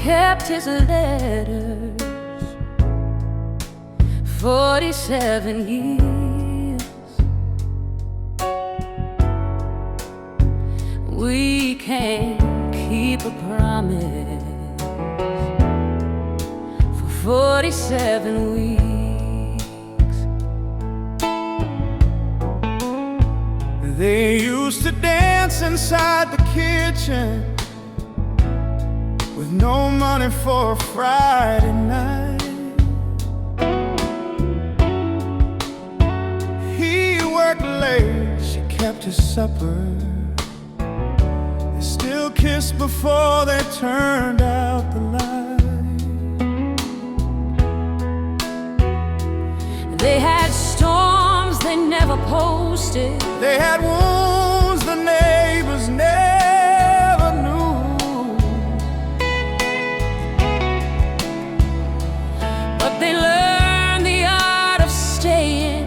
kept his letters 47 years. We can't keep a promise for 47 weeks. They used to dance inside the kitchen with no money for a Friday night. He worked late, she kept his supper. They still kissed before they turned out the light. They had storms they never posted. They had wounds the neighbors never knew. But they learned the art of staying,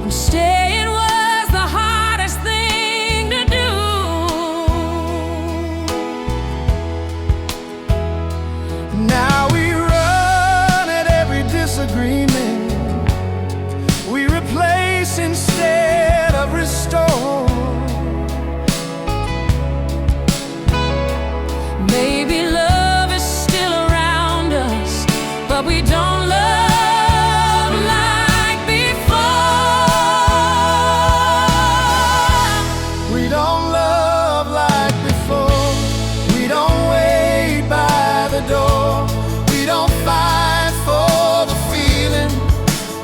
and staying was the hardest thing to do. Now we run at every disagreement. We replace instead of restore. Maybe love is still around us, but we don't love like before. We don't love like before. We don't wait by the door. We don't fight for the feeling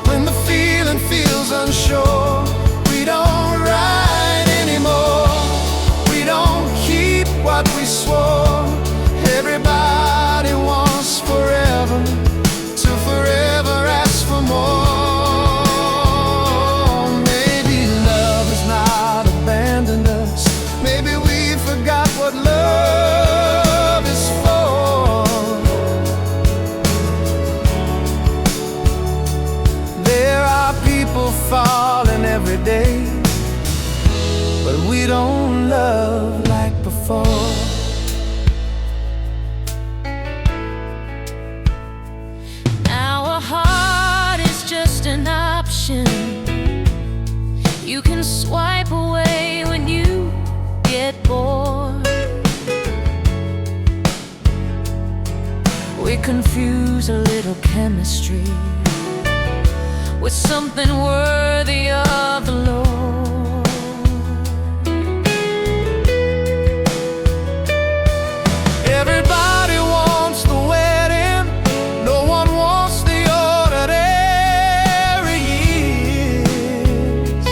when the feeling feels unsure. We don't ride anymore. We don't keep what we swore. Everybody wants forever, to forever ask for more. Maybe love has not abandoned us. Maybe we forgot what love is for. There are people falling every day, but we don't love like before. An option you can swipe away when you get bored. We confuse a little chemistry with something worthy of the Lord. Everybody wants the wedding, no one wants the ordinary years.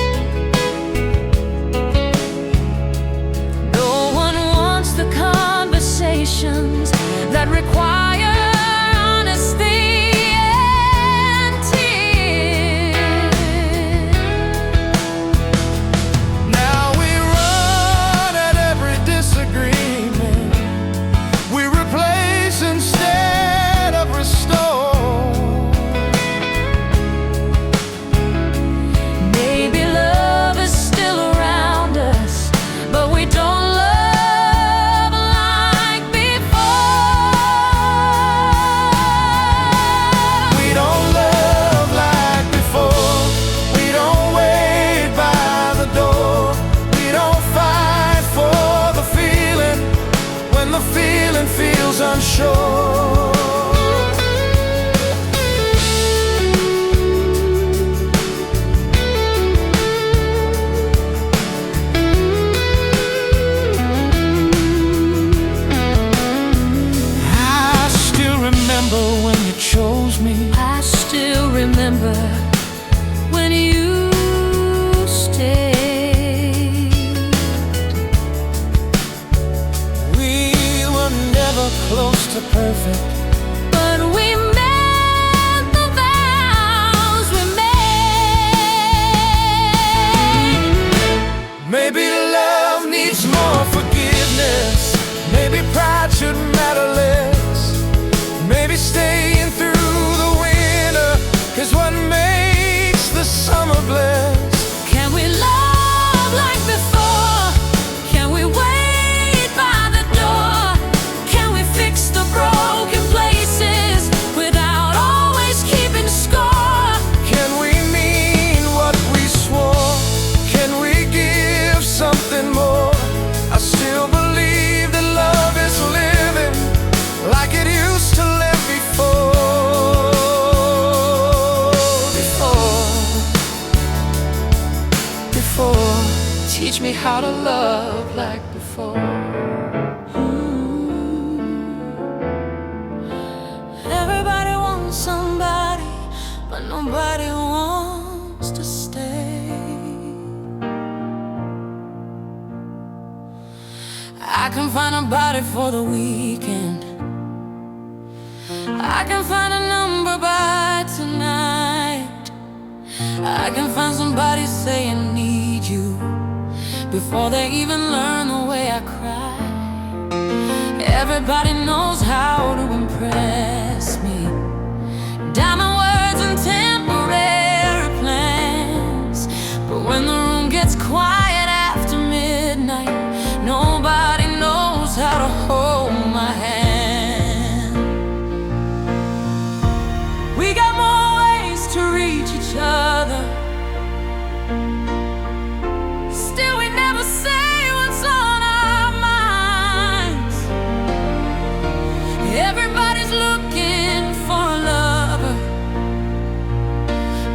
No one wants the conversations that require honesty and tears. Now we run at every disagreement. We replace instead of restore. Maybe love is still around us, but we don't love like before. We don't love like before. We don't wait by the door. We don't fight for the feeling when the feeling feels unsure. I still remember when you chose me. I still remember when you stayed. We were never close to perfect, But we meant the vows we made. maybe love needs more forgiveness. Maybe pride should matter less. Maybe staying through the winter is what makes the summer blessed. Can we love like before? Can we wait by the door? Can we fix the broken teach me how to love like before. Everybody wants somebody, but nobody wants to stay. I can find a body for the weekend. I can find a number by tonight. I can find somebody saying need you before they even learn the way I cry. Everybody knows how to impress me. Diamond words and temporary plans. But when the room gets quiet after midnight, nobody knows how to hold my hand. We got more ways to reach each other. Still we never say what's on our minds. Everybody's looking for a lover,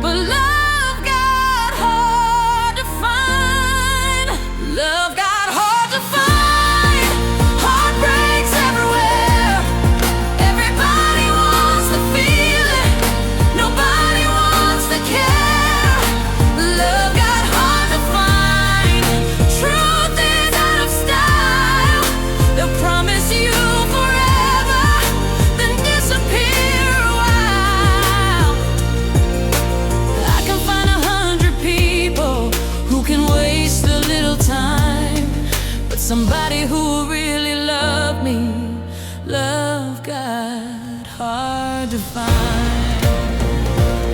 but love got hard to find. Love got hard to find. Heartbreaks everywhere. Everybody wants to feel it. Nobody wants to care. Love got hard to find. Truth is out of style. They'll promise you forever, then disappear a while. I can find 100 people who can waste a little time, but somebody who will really love me, love got hard to find.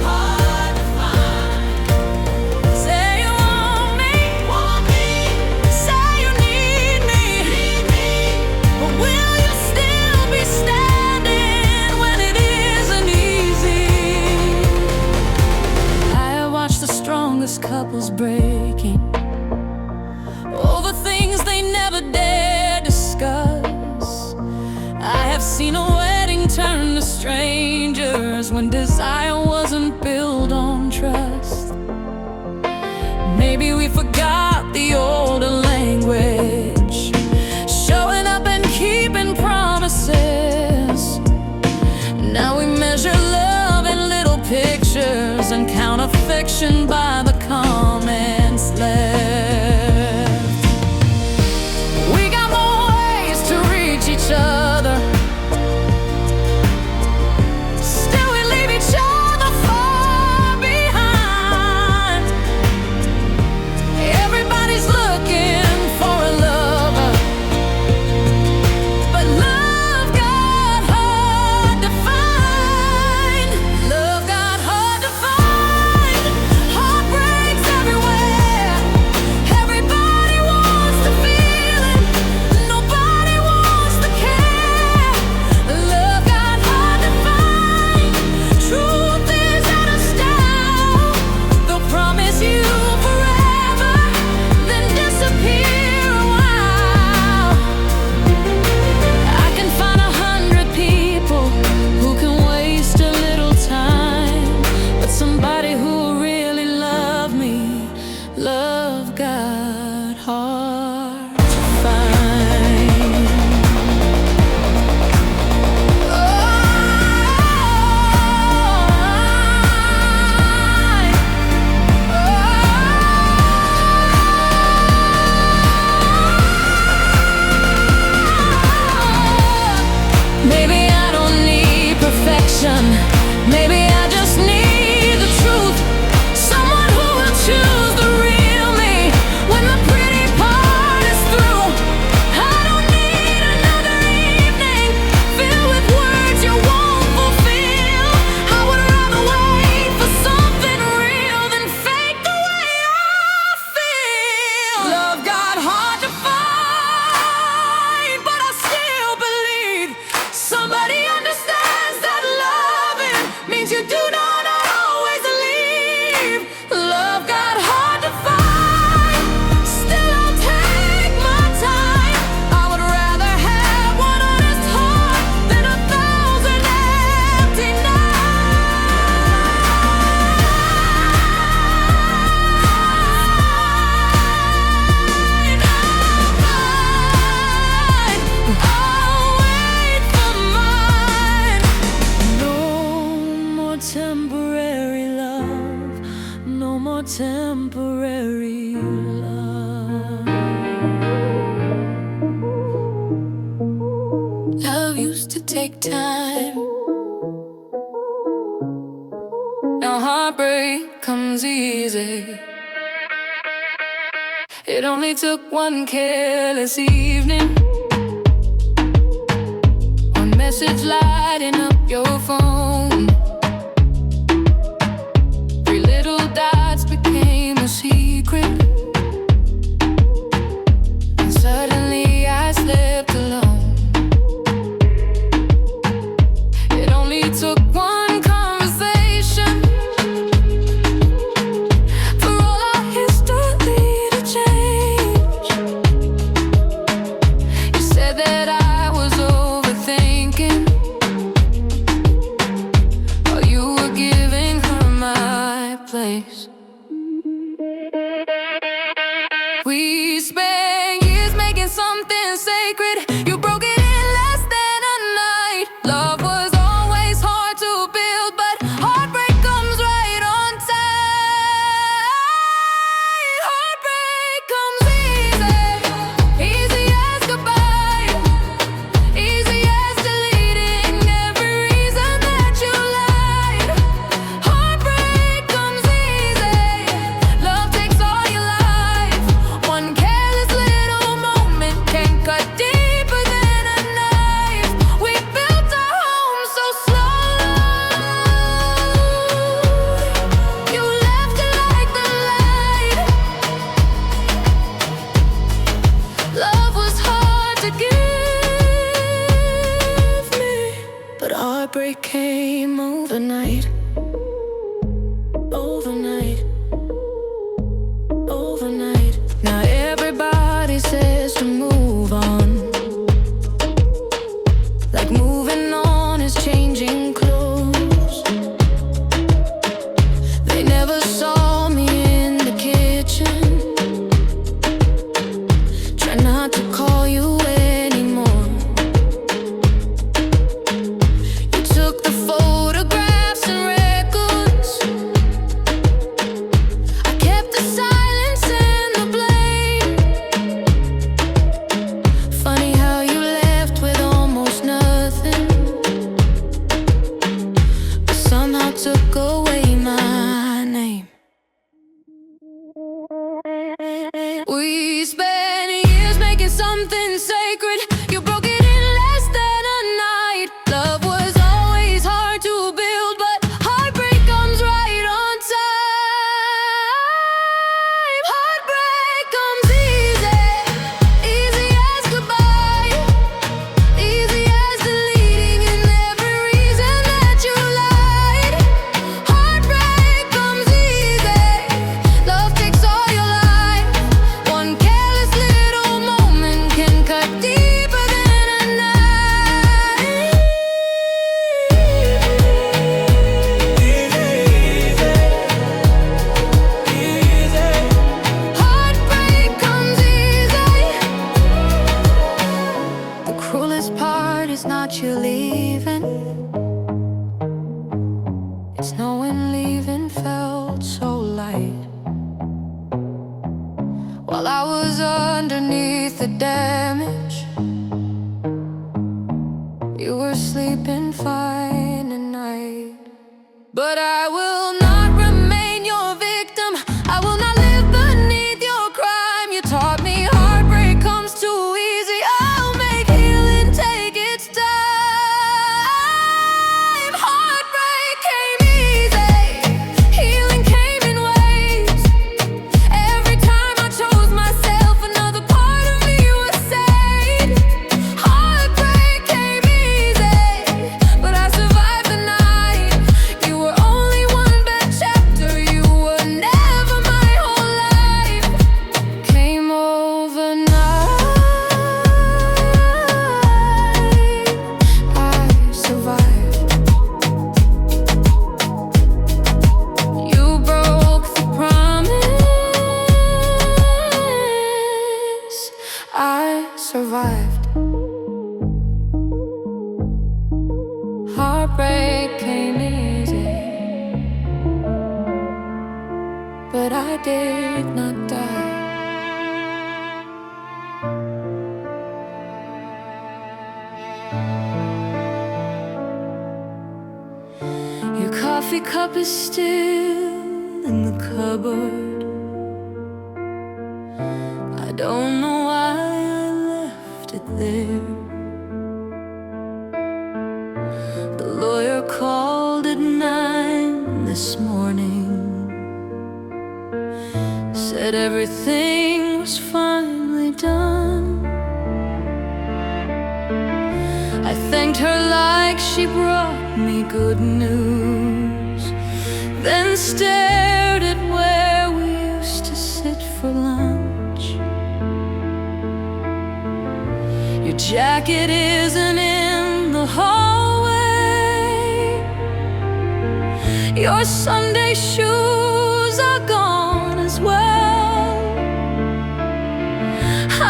Hard to find. Say you want me. Say you need me. But will you still be standing when it isn't easy? I have watched the strongest couples breaking over things they never dare discuss. I have seen a wedding turn to strangers when desire wasn't built on trust. Maybe we forgot the older language, showing up and keeping promises. Now we measure love in little pictures and count affection by the comments left. We got more ways to reach each other. Still we leave each other far behind. Everybody's looking for a lover, but love got hard to find. Love got hard to find. Heartbreaks more temporary love. Love used to take time. Now heartbreak comes easy. It only took one careless evening, one message lighting up your phone. Three little dots became a secret, and suddenly I slept alone. It only took one conversation for all our history to change. You said that I was overthinking, while you were giving her my place. We spent years making something sacred. You broke it in less than a night. Love was always hard to build, but heartbreak comes right on time. Heartbreak comes easy, easy as goodbye, easy as deleting every reason that you lied. Heartbreak comes easy, love takes all your life. One careless little moment can cut deeper than a knife. We built our home so slow, you left it like the light. Love was hard to give me, but heartbreak came overnight. Overnight, overnight. Now everybody says to move on, like moving on is changing clothes. They never saw me in the kitchen. Try not to call you anymore. You took the photographs and records. I kept the silence and the blame. Funny how you left with almost nothing, but somehow took away my name. We spent years making something sacred. You broke it in less than a night. Love was always hard to build, but heartbreak comes right on time. Heartbreak comes easy, easy as goodbye, easy as deleting in every reason that you lied. Heartbreak comes easy, love takes all your life. One careless little moment can cut deeper than a knife. Heartbreak comes easy. The cruelest part is not you leaving, it's knowing leaving felt so light. While I was underneath the damage, you were sleeping fine at night. But I will not remain your victim. I will not live beneath your crime. You taught me heartbreak comes too easy. I'll make healing take its time. Heartbreak came easy, healing came in waves. Every time I chose myself, another part of me was saved. Heartbreak came easy, but I survived the night. You were only coffee cup is still in the cupboard. I don't know why I left it there. The lawyer called at 9 this morning, said everything was finally done. I thanked her like she brought me good news, then stared at where we used to sit for lunch. Your jacket isn't in the hallway, your Sunday shoes are gone as well.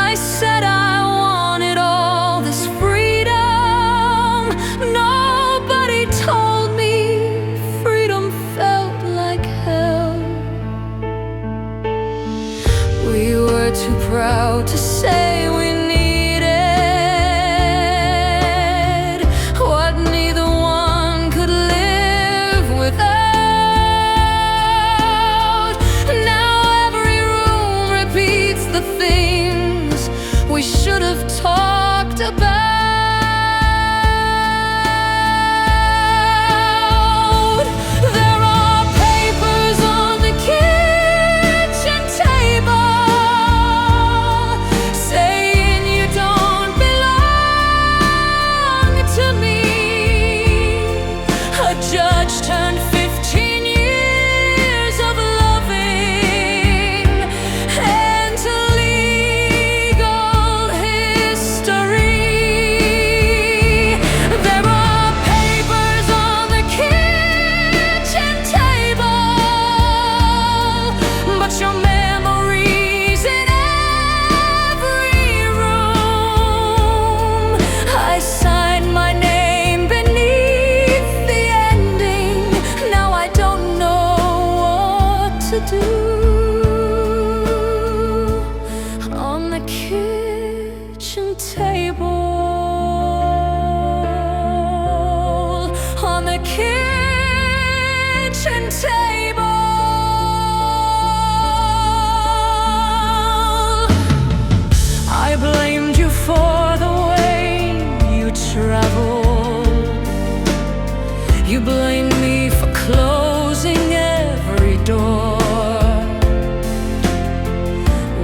I said I wanted all this freedom. Nobody told me freedom felt like hell. We were too proud to say we needed what neither one could live without. Now every room repeats the things we should have talked about. There are papers on the kitchen table saying you don't belong to me. A judge turned 15 years of loving into legal history. There are papers on the kitchen table, but your memory's in every room. I signed my name beneath the ending. Now I don't know what to do. On the kitchen table, on the kitchen table, I blamed you for the way you traveled. You blamed me for closing every door.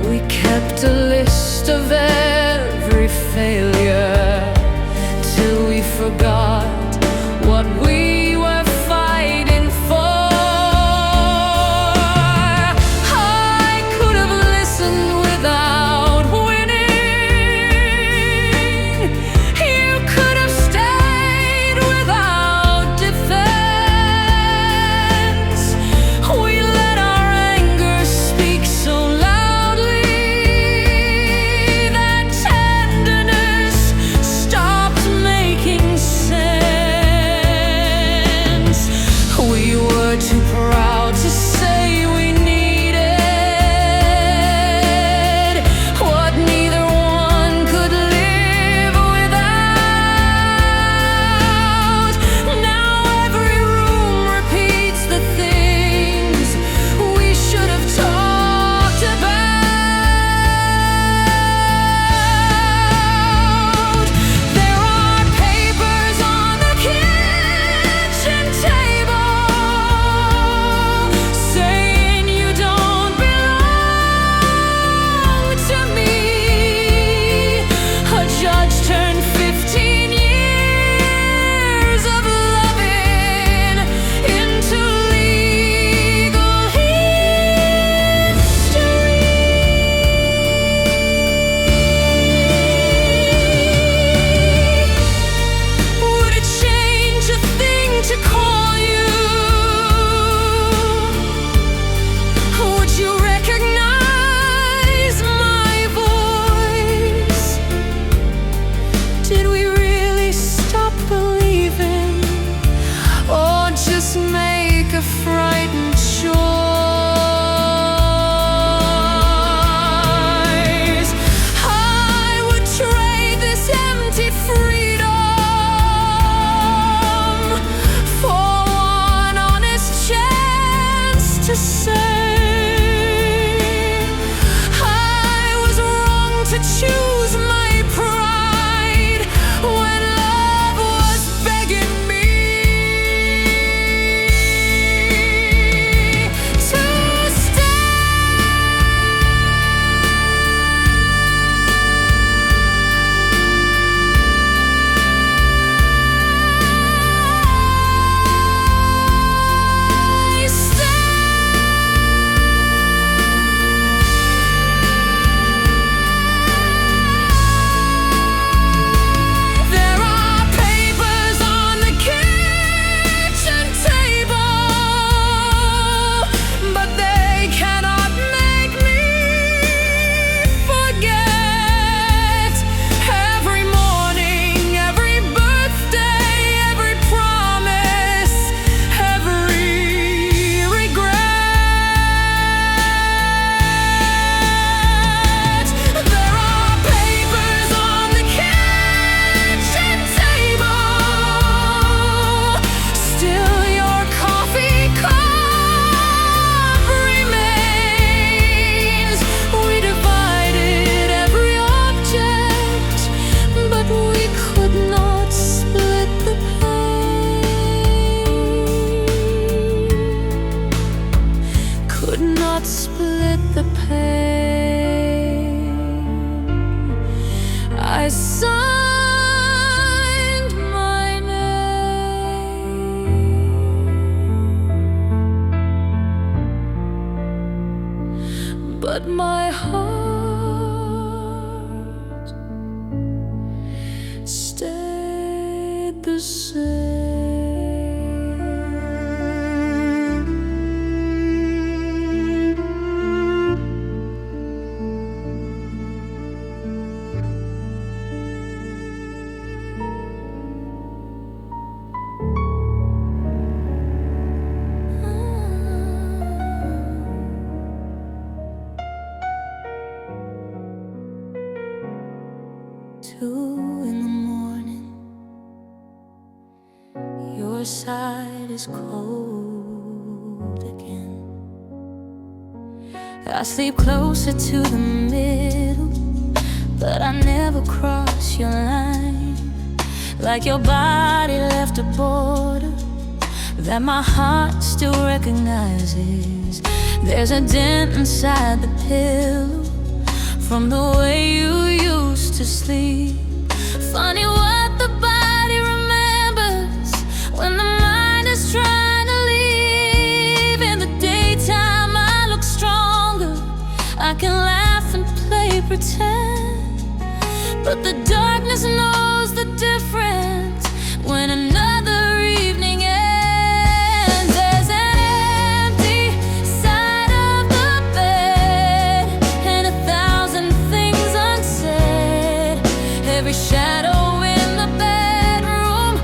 We kept a list of every failure till we forgot what we were fighting for. I could have listened without winning. You could have stayed without defense. We let our anger speak so loudly that tenderness stopped making sense. We were too proud to say we needed what neither one could live without. Now every room repeats the things we should have talked about. There are papers on the kitchen table saying you don't belong to me. A judge turned 15 years of loving into legal history. Would it change a thing to call you? Would you recognize my voice? Did we really stop believing, or just make a frightened choice? I would trade this empty freedom for one on split the pain. I signed my name, but my heart stayed the same. Two in the morning, your side is cold again. I sleep closer to the middle, but I never cross your line. Like your body left a border that my heart still recognizes. There's a dent inside the pillow from the way you used to sleep. Funny what the body remembers when the mind is trying to leave. In the daytime I look stronger, I can laugh and play pretend, but the darkness knows the difference when another evening ends. There's an empty side of the bed and 1,000 things unsaid. Every shadow in the bedroom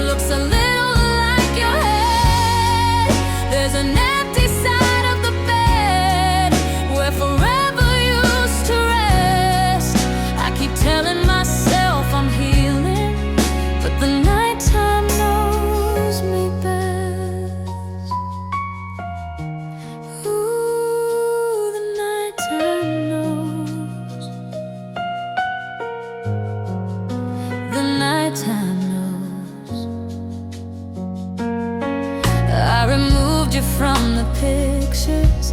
looks a little like your head. There's an empty side of the bed where forever used to rest. I keep telling myself I'm healing, but the nighttime knows me best. Ooh, the nighttime knows. The nighttime knows. I removed you from the pictures,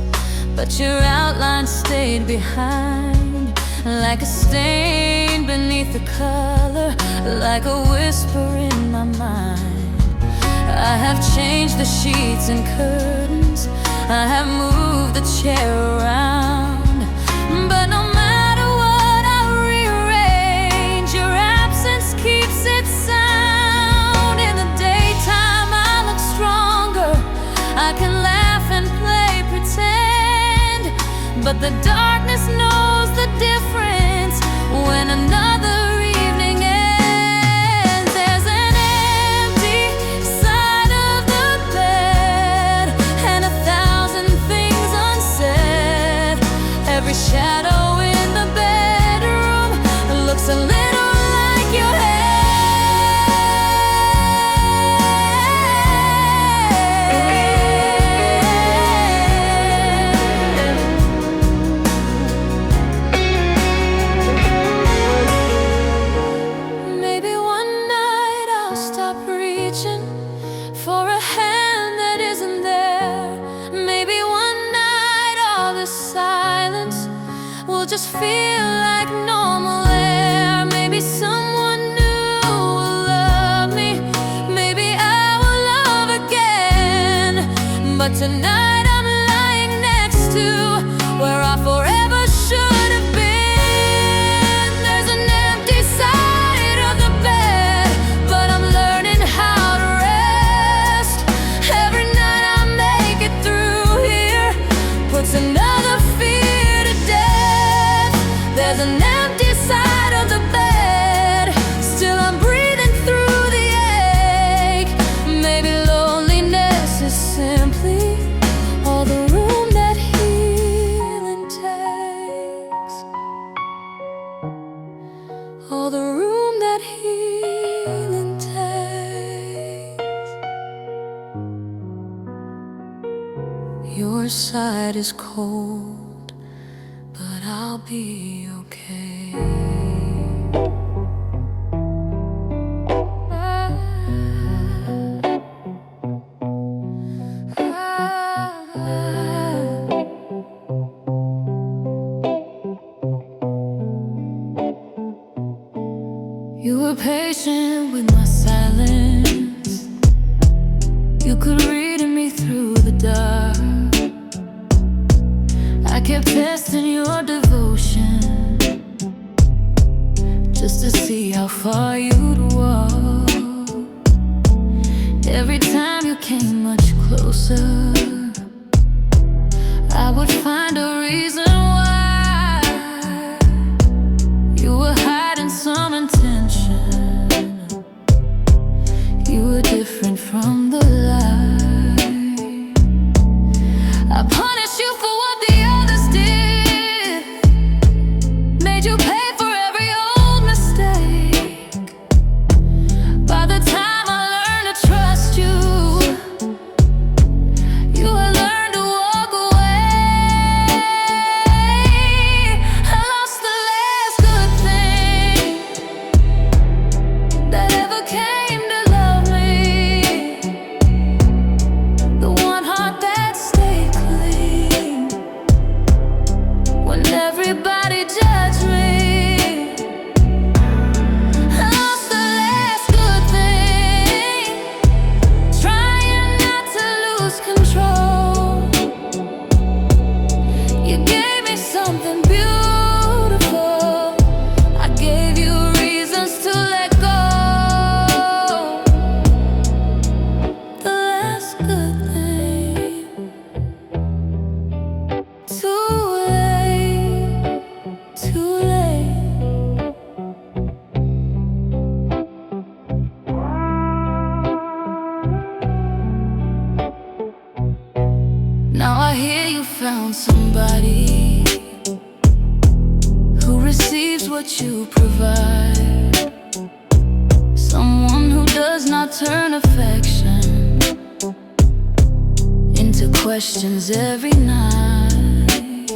but your outline stayed behind, like a stain beneath the color, like a whisper in my mind. I have changed the sheets and curtains, I have moved the chair around, but no matter what I rearrange, your absence keeps its sound. In the daytime I look stronger, I can laugh and play pretend, but the darkness knows the difference when another evening ends. There's an empty side of the bed and 1,000 things unsaid. Every shadow in the bedroom looks a little like your head. Maybe one night I'll stop reaching for a hand that isn't there. Maybe one night all this silence will just feel like normal air. Maybe someone new will love me, maybe I will love again. But tonight I'm lying next to where I forever should have been. There's an empty side of the bed, but I'm learning how to rest. Every night I make it through here puts another fear to death. There's an empty side of the bed, still I'm breathing through the ache. Maybe loneliness is simply all the room that healing takes. All the room that healing takes. Your side is cold, but I'll be okay. kept testing your devotion just to see how far you'd walk. Every time you came much closer, I would find a reason why you were hiding some intention. You were different from the light. I punished you for what the others did, made you pay for every old mistake. By the time I learned to trust you, you had learned to walk away. I lost the last good thing that ever came to love me, the one heart that stayed clean when everybody judged me. I lost the last good thing, trying not to lose control. You gave me something beautiful, I gave you reasons to let go. The last good thing. Too late, too late. Now I hear you found somebody who receives what you provide, someone who does not turn affection into questions every night.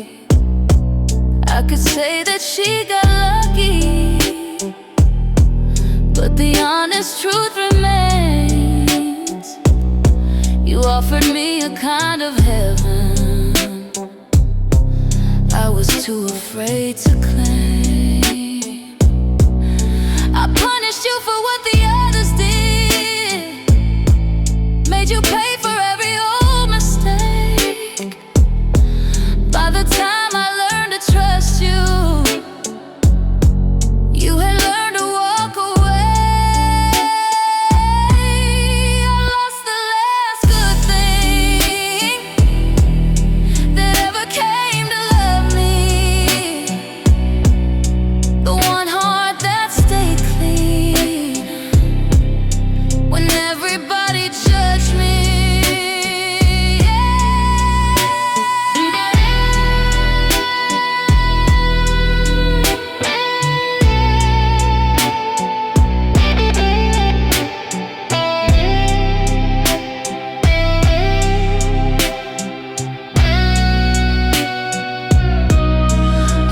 I could say that she got lucky, but the honest truth remains. You offered me a kind of heaven I was too afraid to claim. I punished you for what the others did, made you pay for every old mistake. By the time I learned to trust you, you had learned to walk away. I lost the last good thing that ever came to love me, the one heart that stayed clean when everybody judged me.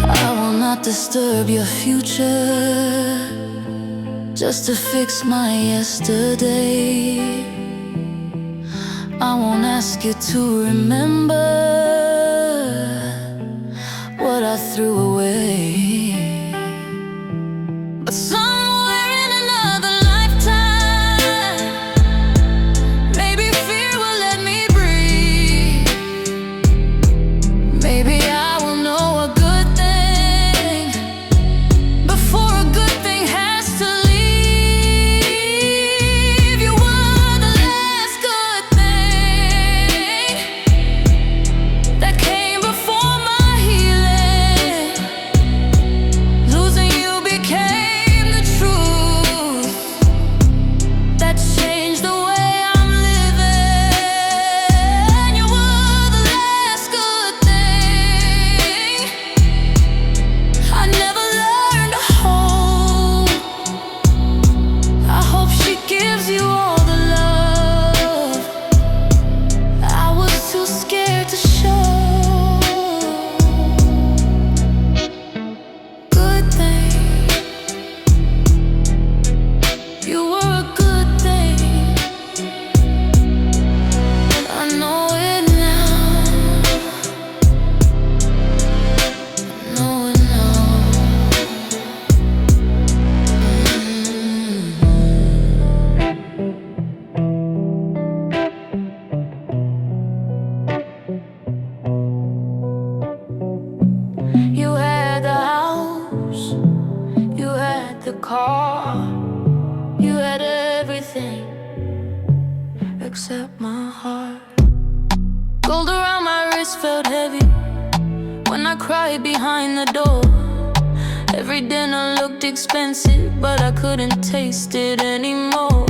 I will not disturb your future just to fix my yesterday. I won't ask you to remember what I threw away. But somewhere in another lifetime, maybe fear will let me breathe. Maybe I will know a good thing before a good thing has to leave. You were the last good thing cried behind the door. Every dinner looked expensive, but I couldn't taste it anymore.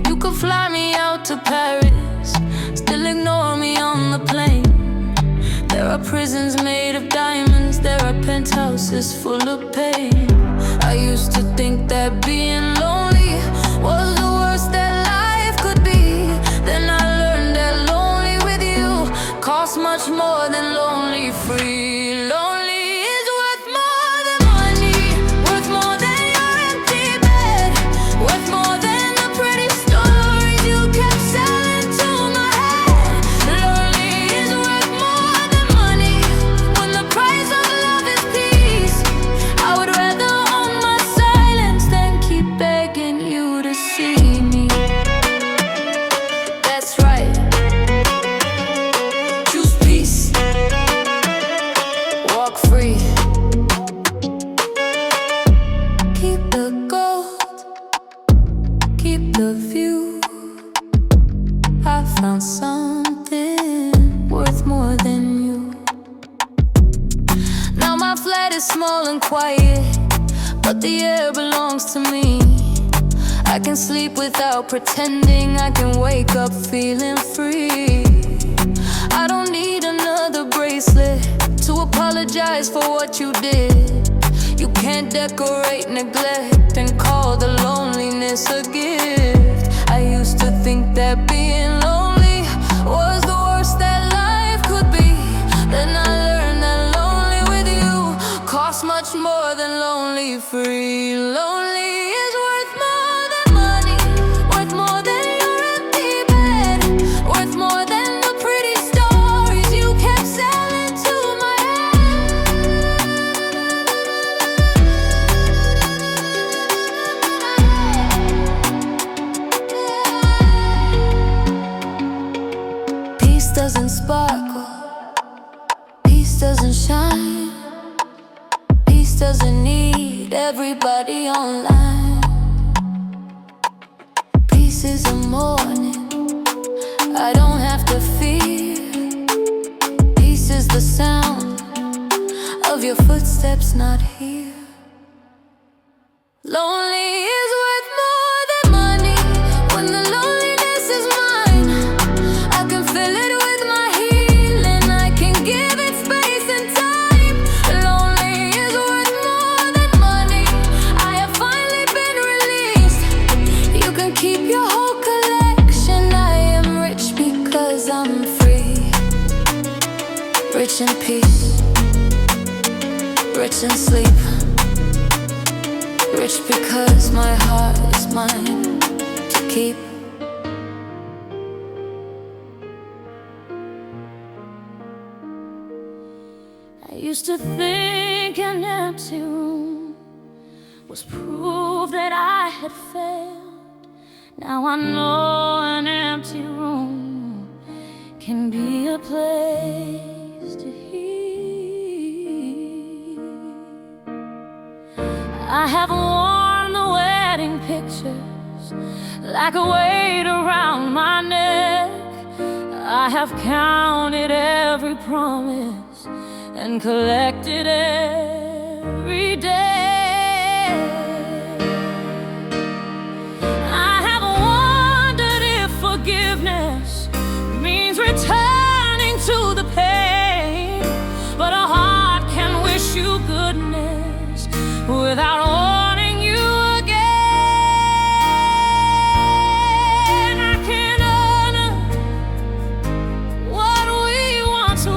You could fly me out to Paris, still ignore me on the plane. There are prisons made of diamonds, there are penthouses full of pain. I used to think that being lonely was the worst that life could be. Then I learned that lonely with you costs much more than lonely free. Lonely is worth more than money, worth more than your empty bed, worth more than the pretty stories you kept selling to my head. Lonely is worth more than money when the price of love is peace. I would rather own my silence than keep begging you to see me. That's right. Choose peace. Walk free. Keep the gold, keep the view. I found something worth more than you. Now my flat is small and quiet, but the air belongs to me. I can sleep without pretending, I can wake up feeling free. I don't need another bracelet to apologize for what you did. You can't decorate neglect and call the loneliness a gift. I used to think that being lonely was the worst that life could be. Then I learned that lonely with you costs much more than lonely free. Lonely is worth more than money, worth more than your empty bed, worth more than the pretty stories you kept selling to my head. Peace doesn't sparkle, peace doesn't shine, peace doesn't need everybody online. Peace is a morning I don't have to fear. Peace is the sound of your footsteps not here. Lonely is worth more than money when the loneliness is mine. I can fill it with my healing, I can give it space and time. Lonely is worth more than money, I have finally been released. You can keep your whole collection, I am rich because I'm free. Rich in peace, rich in sleep, rich because my heart is mine to keep. I used to think an empty room was proof that I had failed. Now I know an empty room can be a place to heal. I have worn the wedding pictures like a weight around my neck. I have counted every promise and collected every day. I have wondered if forgiveness means returning to the pain, but a heart can wish you goodness without warning you again. I can honor what we once were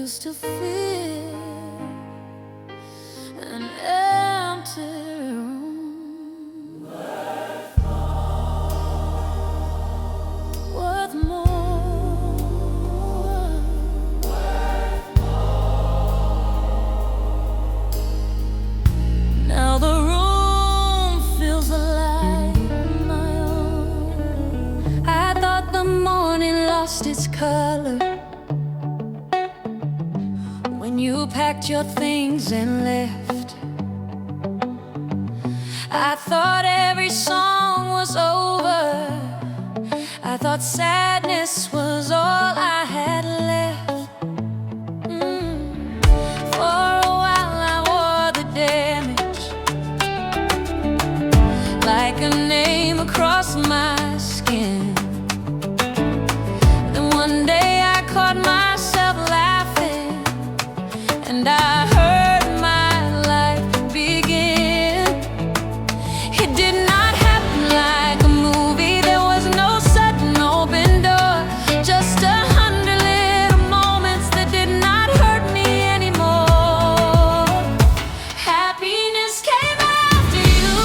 used to feel an empty room. Worth more. Now the room feels alive on my own. I thought the morning lost its color when you packed your things and left. I thought every song was over. I thought sadness was all I had left. For a while I wore the damage like a name across my skin. Then one day I caught myself laughing, and I heard my life begin. It did not happen like a movie. There was no sudden open door, just 100 little moments that did not hurt me anymore. Happiness came after you,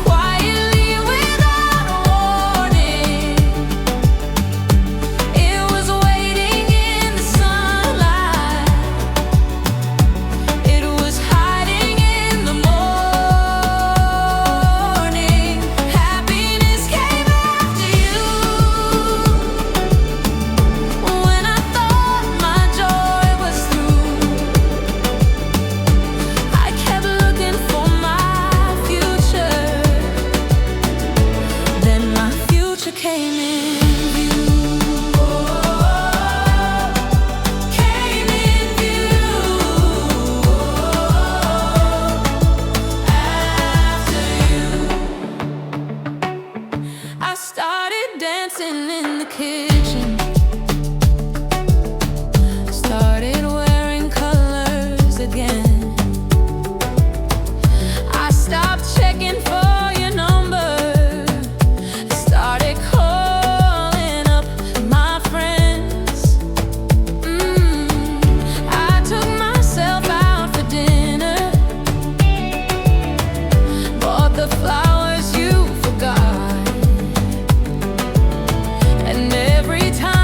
quietly without warning. It was waiting in the sunlight. It was hiding in the morning. Happiness came after you. When I thought my joy was through, I kept looking for my future. Then my future came in view. Came in view after you. I started dancing in the kitchen, started wearing colors again. I stopped checking for your number, started calling up my friends. I took myself out for dinner, bought the flowers you forgot, and every time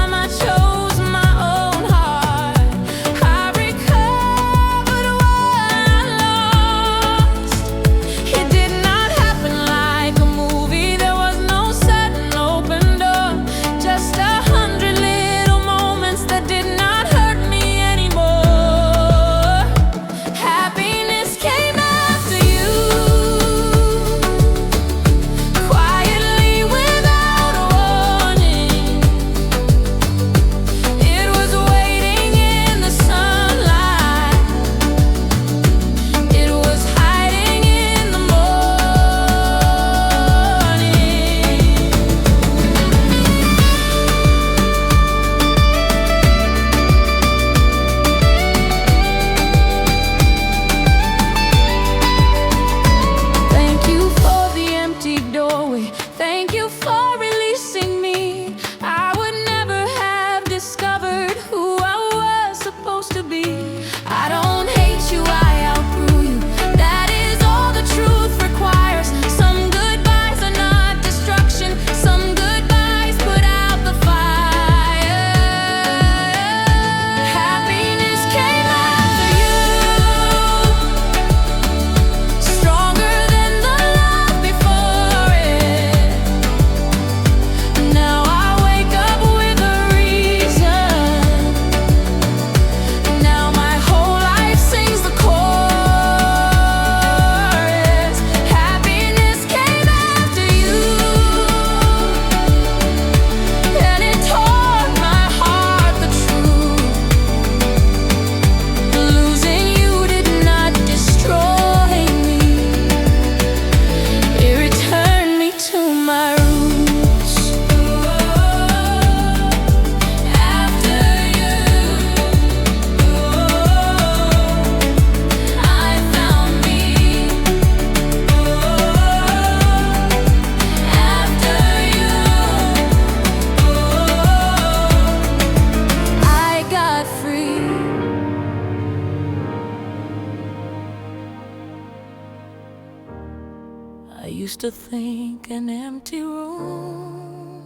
to think an empty room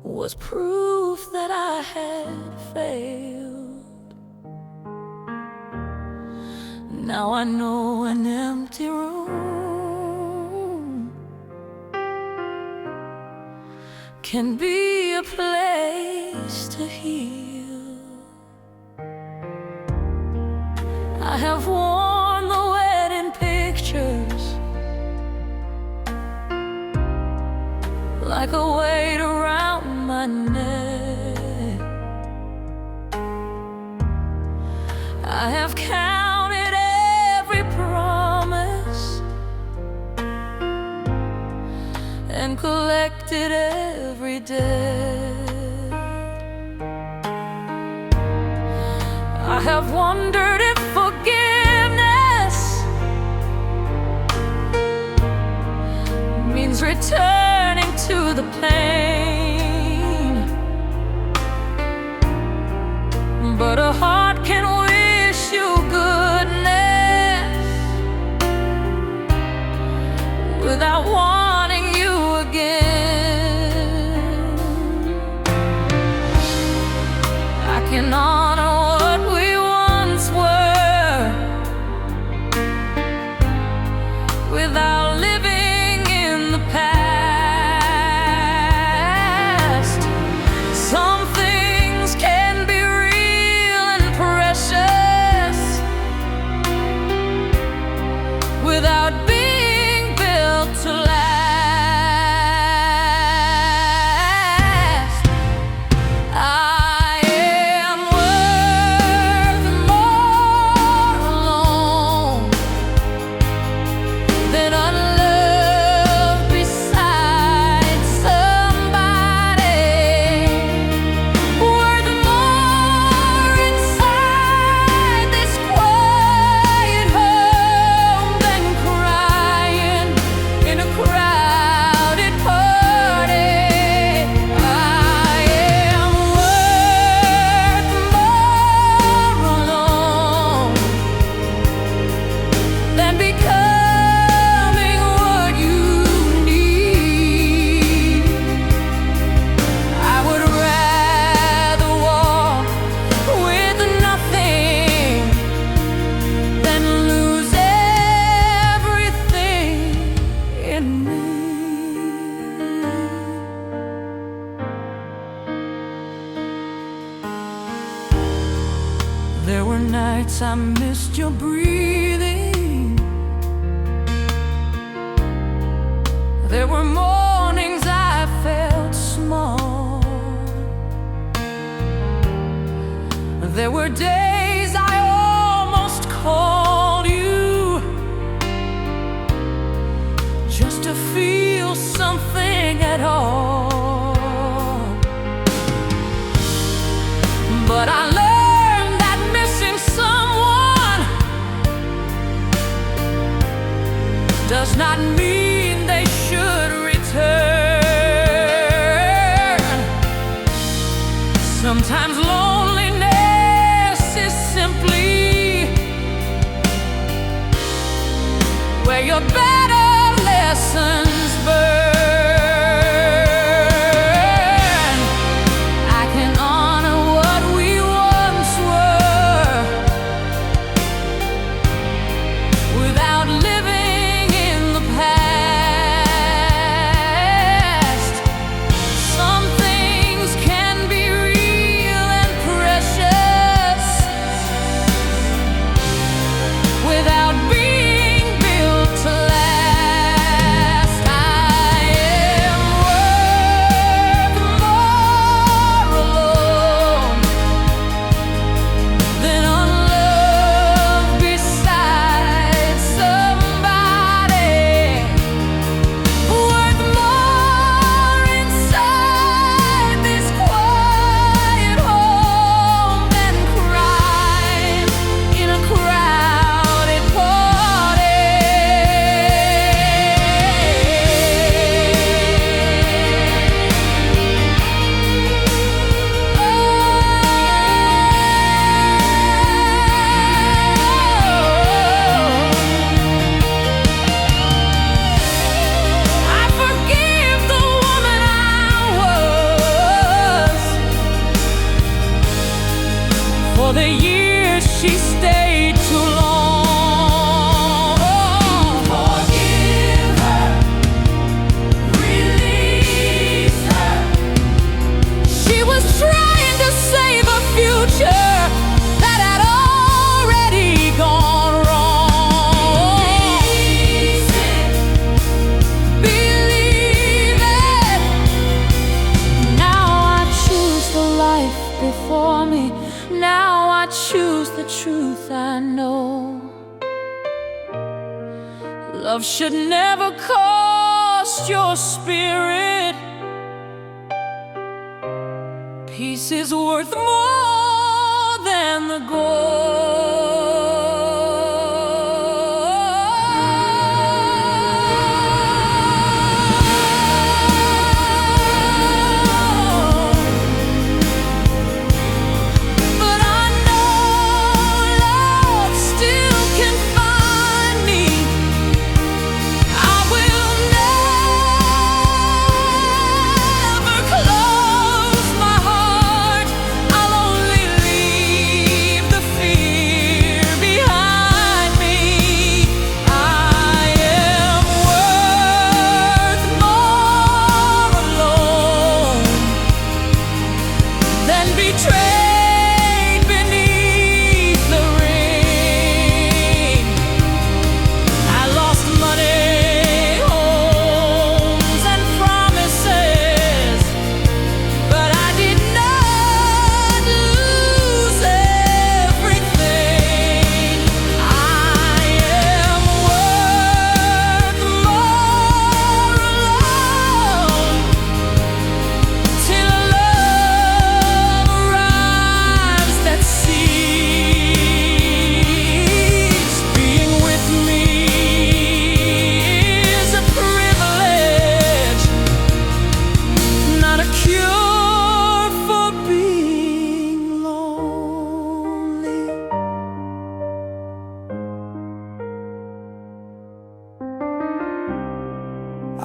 was proof that I had failed. Now I know an empty room can be a place to heal. I have worn the wedding pictures like a weight around my neck. I have counted every promise and collected every debt. I have wondered if forgiveness means returning to the pain, but a heart can wish you goodness without wanting you again. I can honor what we once were without living in the past. Some things can be real and precious without being built to last. I am worth more alone than unloved beside somebody. Worth more inside this quiet home than crying in a crowded party. I am worth more alone than becoming what you need. I would rather walk with nothing than lose everything in me. There were nights I missed your breathing. There were mornings I felt small. There were days I almost called you just to feel something at all. But I learned that missing someone does not mean they should return. Sometimes loneliness is simply where your better lessons burn. I can honor what we once were without living in the past. Love should never cost your spirit. Peace is worth more than the gold.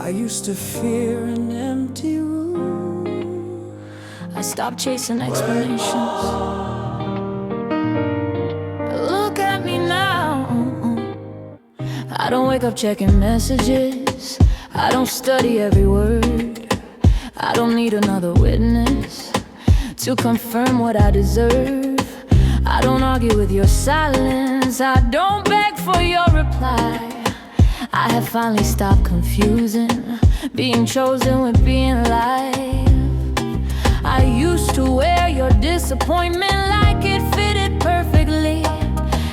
I used to fear an empty room. I stopped chasing explanations. Look at me now. I don't wake up checking messages. I don't study every word. I don't need another witness to confirm what I deserve. I don't argue with your silence. I don't beg for your reply. I have finally stopped confusing being chosen with being live. I used to wear your disappointment like it fitted perfectly.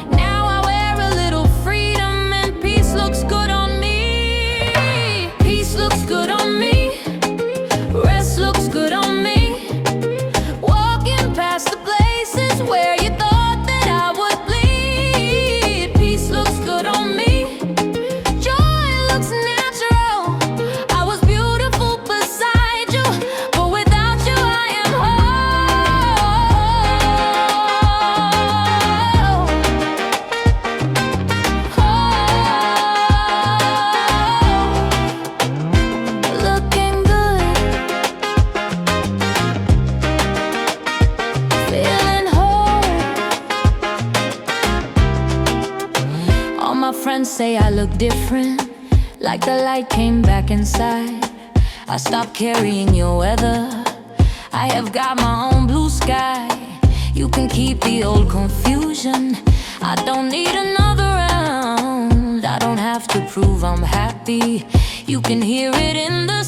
Now I wear a little freedom and peace looks good on me. Peace looks good on me. Rest looks good on me. Walking past the places where you thought that I would bleed. Peace looks good on me. Friends say I look different, like the light came back inside. I stopped carrying your weather. I have got my own blue sky. You can keep the old confusion. I don't need another round. I don't have to prove I'm happy. You can hear it in the